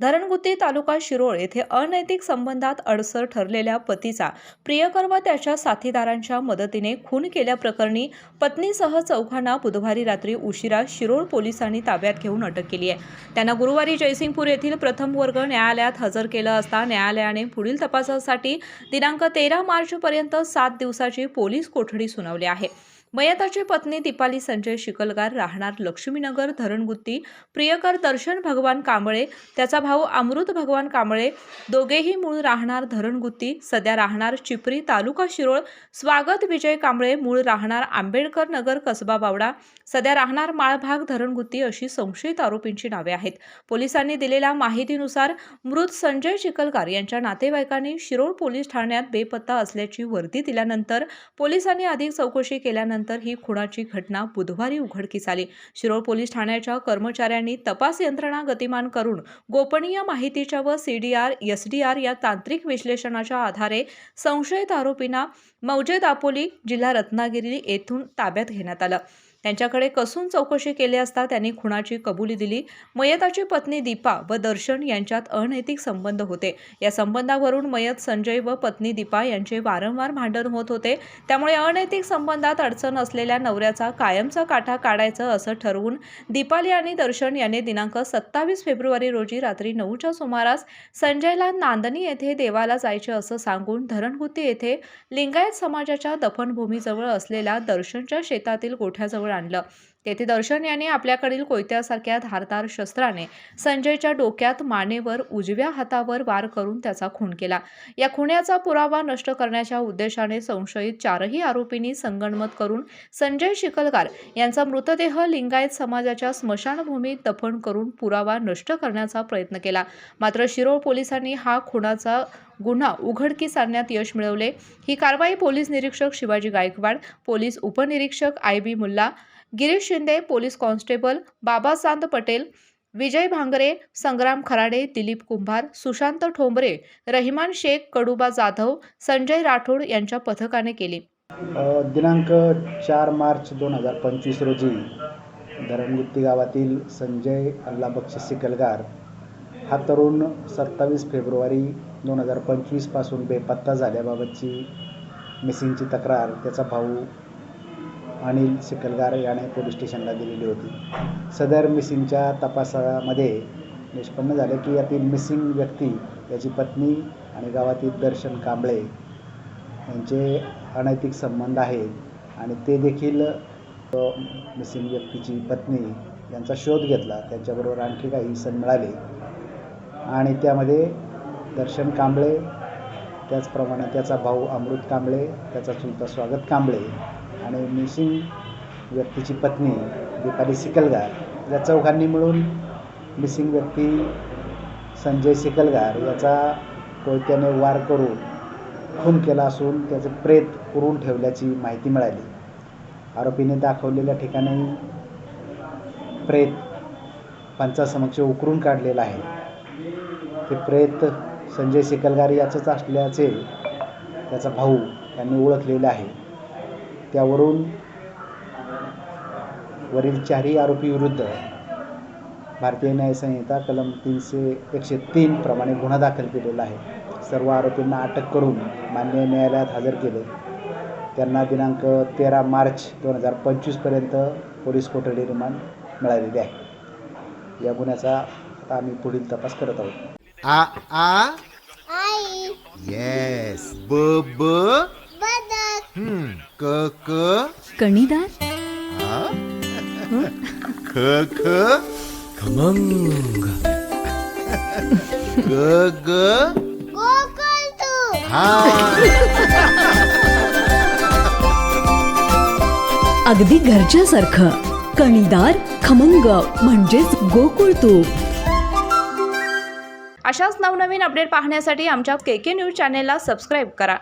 धरणगुत्ती तालुका शिरोळ येथे अनैतिक संबंधात अडसर ठरलेल्या पतीचा प्रियकर व त्याच्या साथीदारांच्या मदतीने खून केल्याप्रकरणी पत्नीसह चौघांना बुधवारी रात्री उशिरा शिरोळ पोलिसांनी ताब्यात घेऊन अटक केली आहे। त्यांना गुरुवारी जयसिंगपूर येथील प्रथम वर्ग न्यायालयात हजर केलं असता न्यायालयाने पुढील तपासासाठी दिनांक 13 मार्चपर्यंत 7 दिवसाची पोलीस कोठडी सुनावली आहे। मयताची पत्नी दीपाली संजय शिकलगार राहणार लक्ष्मीनगर धरणगुत्ती, प्रियकर दर्शन भगवान कांबळे, त्याचा भाऊ अमृत भगवान कांबळे, दोघेही मूळ राहणार धरणगुत्ती, सध्या राहणार चिपरी तालुका शिरोळ, स्वागत विजय कांबळे मूळ राहणार आंबेडकर नगर कसबा बावडा, सध्या राहणार माळभाग धरणगुत्ती अशी संशयित आरोपींची नावे आहेत। पोलिसांनी दिलेल्या माहितीनुसार मृत संजय शिकलगार यांच्या नातेवाईकांनी शिरोळ पोलीस ठाण्यात बेपत्ता असल्याची वर्दी दिल्यानंतर पोलिसांनी अधिक चौकशी केल्यानंतर ही खुनाची घटना बुधवारी उघडकीस आली। शिरोळ पोलीस ठाण्याच्या कर्मचाऱ्यांनी तपास यंत्रणा गतिमान करून गोपनीय माहितीच्या व CDR, SDR या तांत्रिक विश्लेषणाच्या आधारे संशयित आरोपींना मौजे दापोली, जिल्हा रत्नागिरी येथून ताब्यात घेण्यात आलं। त्यांच्याकडे कसून चौकशी केली असता त्यांनी खुनाची कबुली दिली। मयताची पत्नी दीपा व दर्शन यांच्यात अनैतिक संबंध होते। या संबंधावरून मयत संजय व पत्नी दीपा यांचे वारंवार भांडण होत होते। त्यामुळे अनैतिक संबंधात अडचण असलेल्या नवऱ्याचा कायमचा काटा काढायचं असं ठरवून दीपाली आणि दर्शन यांनी दिनांक 27 फेब्रुवारी रोजी रात्री 9च्या सुमारास संजयला नांदणी येथे देवाला जायचे असं सांगून धरणगुत्ती येथे लिंगायत समाजाच्या दफनभूमीजवळ असलेल्या दर्शनच्या शेतातील गोठ्याजवळ आणलं। तेथे दर्शन यांनी आपल्याकडील कोयत्यासारख्या धारदार शस्त्राने संजयच्या डोक्यात, मानेवर, उजव्या हातावर वार करून त्याचा खून केला। या खुनाचा पुरावा नष्ट करण्याच्या उद्देशाने संशयित चारही आरोपींनी संगनमत करून संजय शिकलगार यांचा मृतदेह लिंगायत समाजाच्या स्मशानभूमीत दफन करून पुरावा नष्ट करण्याचा प्रयत्न केला। मात्र शिरोळ पोलिसांनी हा खुनाचा गुन्हा उघडकीस आणण्यात यश मिळवले। ही कारवाई पोलीस निरीक्षक शिवाजी गायकवाड, पोलीस उपनिरीक्षक IB Mulla, Girish Shinde, police constable बाबासांद पटेल, विजय भांगरे, संग्राम खराडे, दिलीप कुंभार, सुशांत ठोंबरे, रहिमान शेख, कडुबा जाधव, संजय राठोड यांच्या पथकाने केली। दिनांक 4 मार्च 2025 रोजी धरणगुत्ती गावातील संजय अल्लाबक्षी शिकलगार हा तरुण 27 फेब्रुवारी 2025 पासून बेपत्ता झाल्याबाबतची मिसिंगची तक्रार त्याचा भाऊ अनिल शिकलगार याने पोलीस स्टेशनला दिलेली होती। सदर मिसिंगच्या तपासामध्ये निष्पन्न झाले की यातील मिसिंग व्यक्ती याची पत्नी आणि गावातील दर्शन कांबळे यांचे अनैतिक संबंध आहेत आणि ते देखील मिसिंग व्यक्तीची पत्नी यांचा शोध घेतला। त्यांच्याबरोबर आणखी काही सण मिळाले आणि त्यामध्ये दर्शन कांबळे, त्याचप्रमाणे त्याचा भाऊ अमृत कांबळे, त्याचा चुलता स्वागत कांबळे आणि मिसिंग व्यक्तीची पत्नी दीपाली शिकलगार या चौघांनी मिळून मिसिंग व्यक्ती संजय शिकलगार याचा कोयत्याने वार करून खून केला असून त्याचे प्रेत पुरून ठेवल्याची माहिती मिळाली। आरोपीने दाखवलेल्या ठिकाणी प्रेत पंचासमक्ष उकरून काढलेला आहे। ते प्रेत संजय शिकलगार याचंच असल्याचे त्याचा भाऊ यांनी ओळखलेले आहे। त्यावरून वरील चारही आरोपी विरुद्ध भारतीय न्याय संहिता कलम 103 प्रमाणे गुन्हा दाखल केलेला आहे। सर्व आरोपींना अटक करून मान्य न्यायालयात हजर केले। त्यांना दिनांक 13 मार्च 2025 पर्यंत पोलीस कोठडी रिमांड मिळालेली आहे। या गुन्ह्याचा आता आम्ही पुढील तपास करत आहोत। आ आ आई येस ब ब बदक क क कणीदार, आ ख ख खमंग, ग ग गोकुळ तू हा अगदी घरच्यासारखं कणीदार खमंग म्हणजेच गोकुळ तूप। अशाच नवनवीन अपडेट पाहण्यासाठी आमच्या KK न्यूज चॅनेलला सबस्क्राईब करा।